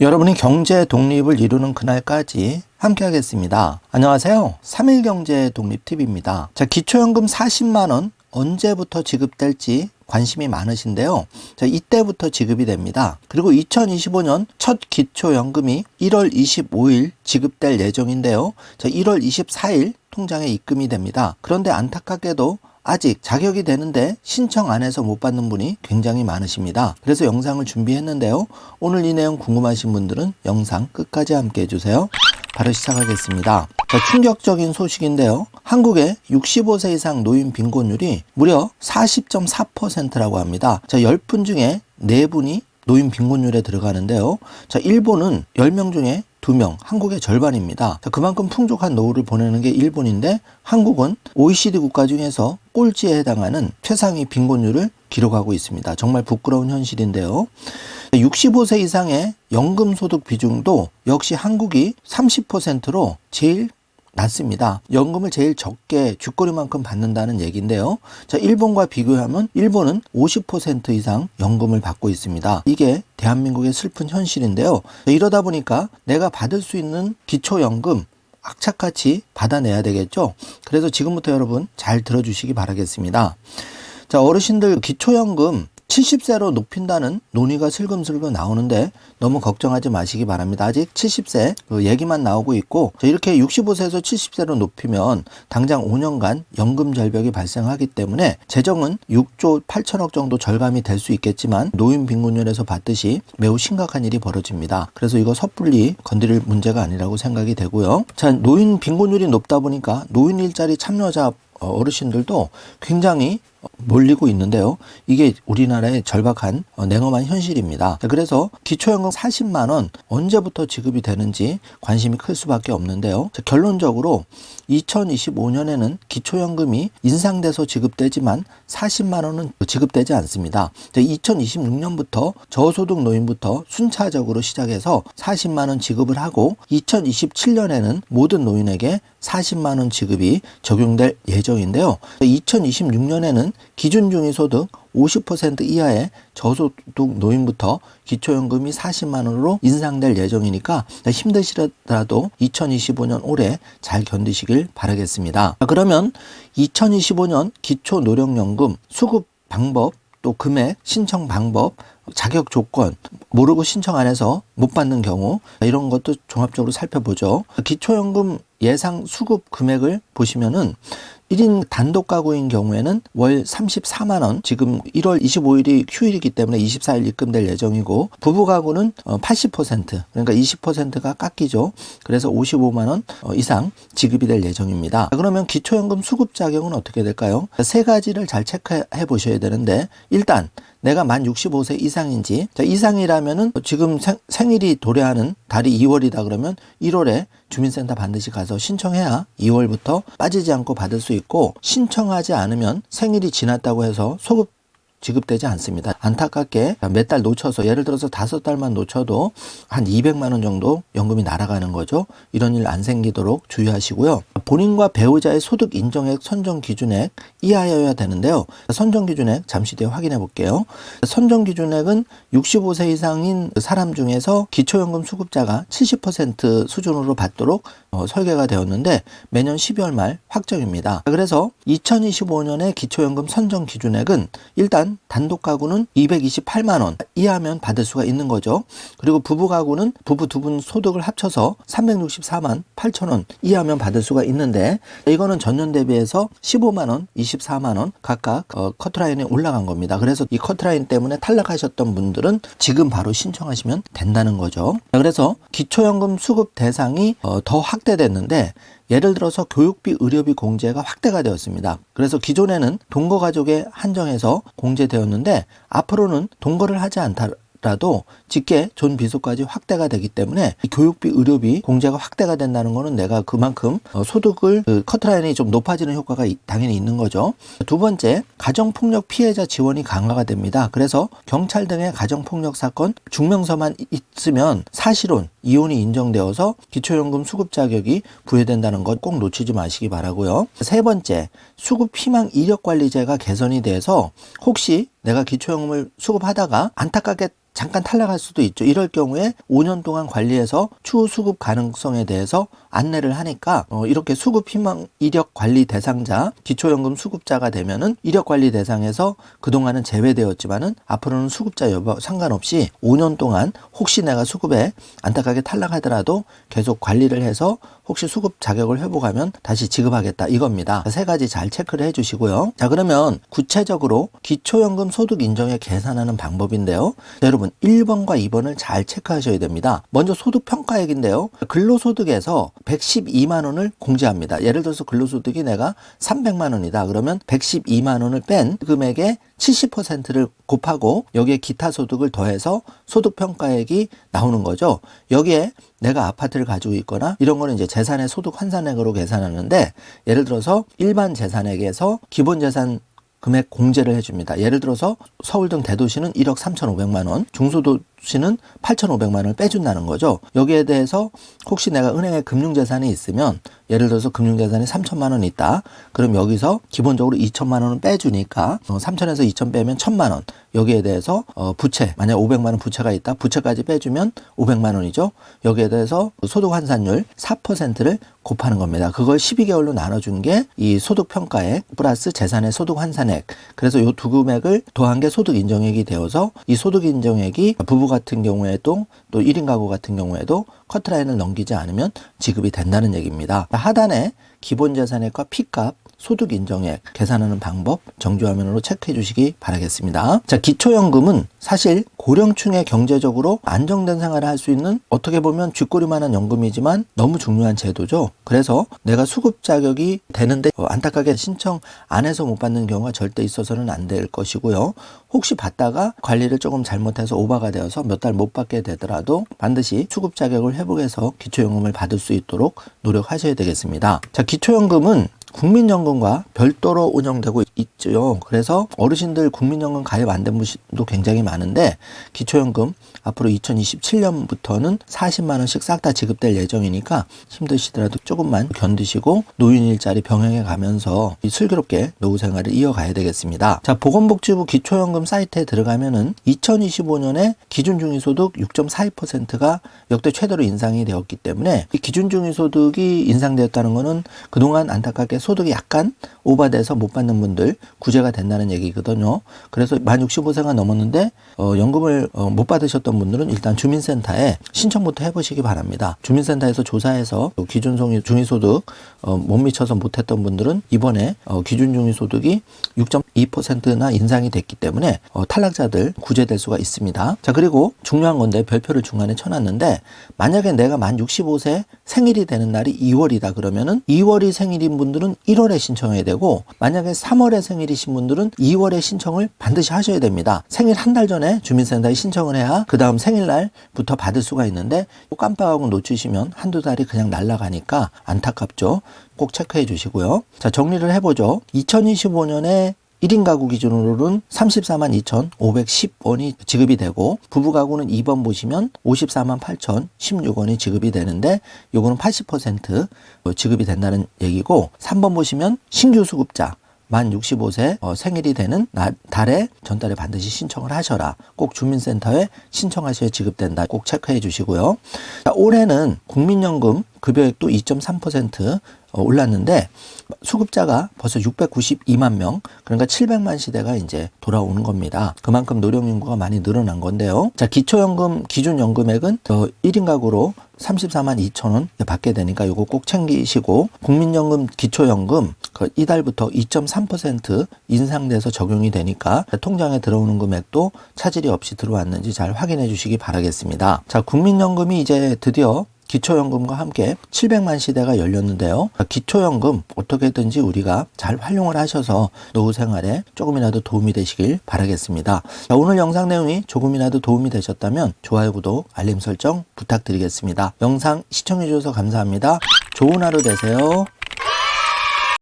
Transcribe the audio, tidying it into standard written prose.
여러분이 경제 독립을 이루는 그날까지 함께 하겠습니다. 안녕하세요. 3일 경제 독립 팁입니다. 자, 기초연금 40만 원 언제부터 지급될지 관심이 많으신데요. 자, 이때부터 지급이 됩니다. 그리고 2025년 첫 기초연금이 1월 25일 지급될 예정인데요. 자, 1월 24일 통장에 입금이 됩니다. 그런데 안타깝게도 아직 자격이 되는데 신청 안 해서 못 받는 분이 굉장히 많으십니다. 그래서 영상을 준비했는데요. 오늘 이 내용 궁금하신 분들은 영상 끝까지 함께 해주세요. 바로 시작하겠습니다. 자, 충격적인 소식인데요. 한국의 65세 이상 노인 빈곤율이 무려 40.4%라고 합니다. 자, 10분 중에 4분이 노인 빈곤율에 들어가는데요. 자, 일본은 10명 중에 2명, 한국의 절반입니다. 자, 그만큼 풍족한 노후를 보내는 게 일본인데 한국은 OECD 국가 중에서 꼴찌에 해당하는 최상위 빈곤율을 기록하고 있습니다. 정말 부끄러운 현실인데요. 65세 이상의 연금소득 비중도 역시 한국이 30%로 제일 낮습니다. 연금을 제일 적게 쥐꼬리만큼 받는다는 얘기인데요. 자, 일본과 비교하면 일본은 50% 이상 연금을 받고 있습니다. 이게 대한민국의 슬픈 현실인데요. 자, 이러다 보니까 내가 받을 수 있는 기초연금 악착같이 받아내야 되겠죠. 그래서 지금부터 여러분 잘 들어주시기 바라겠습니다. 자, 어르신들 기초연금 70세로 높인다는 논의가 슬금슬금 나오는데 너무 걱정하지 마시기 바랍니다. 아직 70세 얘기만 나오고 있고, 이렇게 65세에서 70세로 높이면 당장 5년간 연금 절벽이 발생하기 때문에 재정은 6조 8천억 정도 절감이 될 수 있겠지만 노인 빈곤율에서 봤듯이 매우 심각한 일이 벌어집니다. 그래서 이거 섣불리 건드릴 문제가 아니라고 생각이 되고요. 자, 노인 빈곤율이 높다 보니까 노인 일자리 참여자 어르신들도 굉장히 몰리고 있는데요. 이게 우리나라의 절박한 냉엄한 현실입니다. 그래서 기초연금 40만 원 언제부터 지급이 되는지 관심이 클 수밖에 없는데요. 결론적으로 2025년에는 기초연금이 인상돼서 지급되지만 40만 원은 지급되지 않습니다. 2026년부터 저소득 노인부터 순차적으로 시작해서 40만 원 지급을 하고 2027년에는 모든 노인에게 40만 원 지급이 적용될 예정인데요. 2026년에는 기준 중위소득 50% 이하의 저소득 노인부터 기초연금이 40만 원으로 인상될 예정이니까 힘드시더라도 2025년 올해 잘 견디시길 바라겠습니다. 그러면 2025년 기초노령연금 수급 방법, 또 금액, 신청 방법, 자격 조건 모르고 신청 안 해서 못 받는 경우 이런 것도 종합적으로 살펴보죠. 기초연금 예상 수급 금액을 보시면은 1인 단독 가구인 경우에는 월 34만 원, 지금 1월 25일이 휴일이기 때문에 24일 입금될 예정이고, 부부 가구는 80%, 그러니까 20%가 깎이죠. 그래서 55만 원 이상 지급이 될 예정입니다. 그러면 기초연금 수급 자격은 어떻게 될까요? 세 가지를 잘 체크해 보셔야 되는데, 일단 내가 만 65세 이상인지, 자, 이상이라면은 지금 생일이 도래하는 달이 2월이다 그러면 1월에 주민센터 반드시 가서 신청해야 2월부터 빠지지 않고 받을 수 있고, 신청하지 않으면 생일이 지났다고 해서 소급 지급되지 않습니다. 안타깝게 몇 달 놓쳐서, 예를 들어서 5달만 놓쳐도 한 200만 원 정도 연금이 날아가는 거죠. 이런 일 안 생기도록 주의하시고요. 본인과 배우자의 소득 인정액 선정 기준액 이하여야 되는데요. 선정 기준액 잠시 뒤에 확인해 볼게요. 선정 기준액은 65세 이상인 사람 중에서 기초연금 수급자가 70% 수준으로 받도록 설계가 되었는데 매년 12월 말 확정입니다. 그래서 2025년에 기초연금 선정 기준액은 일단 단독 가구는 228만 원 이하면 받을 수가 있는 거죠. 그리고 부부 가구는 부부 두 분 소득을 합쳐서 364만 8천 원 이하면 받을 수가 있는데, 이거는 전년 대비해서 15만 원, 24만 원 각각 커트라인에 올라간 겁니다. 그래서 이 커트라인 때문에 탈락하셨던 분들은 지금 바로 신청하시면 된다는 거죠. 그래서 기초연금 수급 대상이 더 확대됐는데, 예를 들어서 교육비, 의료비 공제가 확대가 되었습니다. 그래서 기존에는 동거가족에 한정해서 공제되었는데 앞으로는 동거를 하지 않더라도 직계 존비속까지 확대가 되기 때문에 교육비, 의료비 공제가 확대가 된다는 거는 내가 그만큼 소득을 커트라인이 좀 높아지는 효과가 당연히 있는 거죠. 두 번째, 가정폭력 피해자 지원이 강화가 됩니다. 그래서 경찰 등의 가정폭력 사건 증명서만 있으면 사실혼, 이혼이 인정되어서 기초연금 수급 자격이 부여된다는 것 꼭 놓치지 마시기 바라고요. 세 번째, 수급 희망 이력관리제가 개선이 돼서 혹시 내가 기초연금을 수급하다가 안타깝게 잠깐 탈락할 수도 있죠. 이럴 경우에 5년 동안 관리해서 추후 수급 가능성에 대해서 안내를 하니까 이렇게 수급 희망 이력 관리 대상자, 기초연금 수급자가 되면은 이력 관리 대상에서 그동안은 제외되었지만은 앞으로는 수급자 여부 상관없이 5년 동안 혹시 내가 수급에 안타깝게 탈락하더라도 계속 관리를 해서 혹시 수급 자격을 회복하면 다시 지급하겠다 이겁니다. 세 가지 잘 체크를 해주시고요. 자, 그러면 구체적으로 기초연금 소득 인정에 계산하는 방법인데요. 자, 여러분 1번과 2번을 잘 체크하셔야 됩니다. 먼저 소득평가액인데요. 근로소득에서 112만 원을 공제합니다. 예를 들어서 근로소득이 내가 300만 원이다. 그러면 112만 원을 뺀 금액의 70%를 곱하고 여기에 기타 소득을 더해서 소득평가액이 나오는 거죠. 여기에 내가 아파트를 가지고 있거나 이런 거는 이제 재산의 소득 환산액으로 계산하는데, 예를 들어서 일반 재산액에서 기본 재산 금액 공제를 해줍니다. 예를 들어서 서울 등 대도시는 1억 3,500만 원, 중소도시는 8,500만 원을 빼준다는 거죠. 여기에 대해서 혹시 내가 은행에 금융재산이 있으면, 예를 들어서 금융재산이 3,000만 원 있다. 그럼 여기서 기본적으로 2,000만 원은 빼주니까 3,000에서 2,000 빼면 1,000만 원. 여기에 대해서 부채, 만약 500만 원 부채가 있다. 부채까지 빼주면 500만 원이죠. 여기에 대해서 소득 환산율 4%를 곱하는 겁니다. 그걸 12개월로 나눠준 게 이 소득평가액 플러스 재산의 소득 환산액. 그래서 이 두 금액을 더한 게 소득 인정액이 되어서 이 소득 인정액이 부부 같은 경우에도 또 1인 가구 같은 경우에도 커트라인을 넘기지 않으면 지급이 된다는 얘기입니다. 하단에 기본 재산액과 P값, 소득 인정액 계산하는 방법 정주화면으로 체크해 주시기 바라겠습니다. 자, 기초연금은 사실 고령층의 경제적으로 안정된 생활을 할 수 있는 어떻게 보면 쥐꼬리만한 연금이지만 너무 중요한 제도죠. 그래서 내가 수급 자격이 되는데 안타깝게 신청 안 해서 못 받는 경우가 절대 있어서는 안 될 것이고요. 혹시 받다가 관리를 조금 잘못해서 오버가 되어서 몇 달 못 받게 되더라도 반드시 수급 자격을 회복해서 기초연금을 받을 수 있도록 노력하셔야 되겠습니다. 자, 기초연금은 국민연금과 별도로 운영되고 있죠. 그래서 어르신들 국민연금 가입 안 된 분도 굉장히 많은데, 기초연금 앞으로 2027년부터는 40만 원씩 싹 다 지급될 예정이니까 힘드시더라도 조금만 견디시고 노인 일자리 병행해 가면서 슬기롭게 노후 생활을 이어가야 되겠습니다. 자, 보건복지부 기초연금 사이트에 들어가면은 2025년에 기준중위소득 6.42%가 역대 최대로 인상이 되었기 때문에, 이 기준중위소득이 인상되었다는 것은 그동안 안타깝게 소득이 약간 오버돼서 못 받는 분들 구제가 된다는 얘기거든요. 그래서 만 65세가 넘었는데 연금을 못 받으셨던 분들은 일단 주민센터에 신청부터 해보시기 바랍니다. 주민센터에서 조사해서 기준 중위소득 못 미쳐서 못했던 분들은 이번에 기준 중위소득이 6.2%나 인상이 됐기 때문에 탈락자들 구제될 수가 있습니다. 자, 그리고 중요한 건데 별표를 중간에 쳐놨는데, 만약에 내가 만 65세 생일이 되는 날이 2월이다 그러면은 2월이 생일인 분들은 1월에 신청해야 되고, 만약에 3월에 생일이신 분들은 2월에 신청을 반드시 하셔야 됩니다. 생일 한 달 전에 주민센터에 신청을 해야 그 다음 생일날부터 받을 수가 있는데, 깜빡하고 놓치시면 한두 달이 그냥 날아가니까 안타깝죠. 꼭 체크해 주시고요. 자, 정리를 해보죠. 2025년에 1인 가구 기준으로는 34만 2,510원이 지급이 되고, 부부 가구는 2번 보시면 54만 8,016원이 지급이 되는데, 요거는 80% 지급이 된다는 얘기고, 3번 보시면 신규 수급자 만 65세 생일이 되는 달에 전달에 반드시 신청을 하셔라. 꼭 주민센터에 신청하셔야 지급된다. 꼭 체크해 주시고요. 자, 올해는 국민연금 급여액도 2.3% 올랐는데 수급자가 벌써 692만 명, 그러니까 700만 시대가 이제 돌아오는 겁니다. 그만큼 노령 인구가 많이 늘어난 건데요. 자, 기초연금 기준연금액은 1인 가구로 34만 2천 원 받게 되니까 이거 꼭 챙기시고, 국민연금 기초연금 이달부터 2.3% 인상돼서 적용이 되니까 통장에 들어오는 금액도 차질이 없이 들어왔는지 잘 확인해 주시기 바라겠습니다. 자, 국민연금이 이제 드디어 기초연금과 함께 700만 시대가 열렸는데요. 기초연금 어떻게든지 우리가 잘 활용을 하셔서 노후 생활에 조금이라도 도움이 되시길 바라겠습니다. 자, 오늘 영상 내용이 조금이라도 도움이 되셨다면 좋아요, 구독, 알림 설정 부탁드리겠습니다. 영상 시청해 주셔서 감사합니다. 좋은 하루 되세요.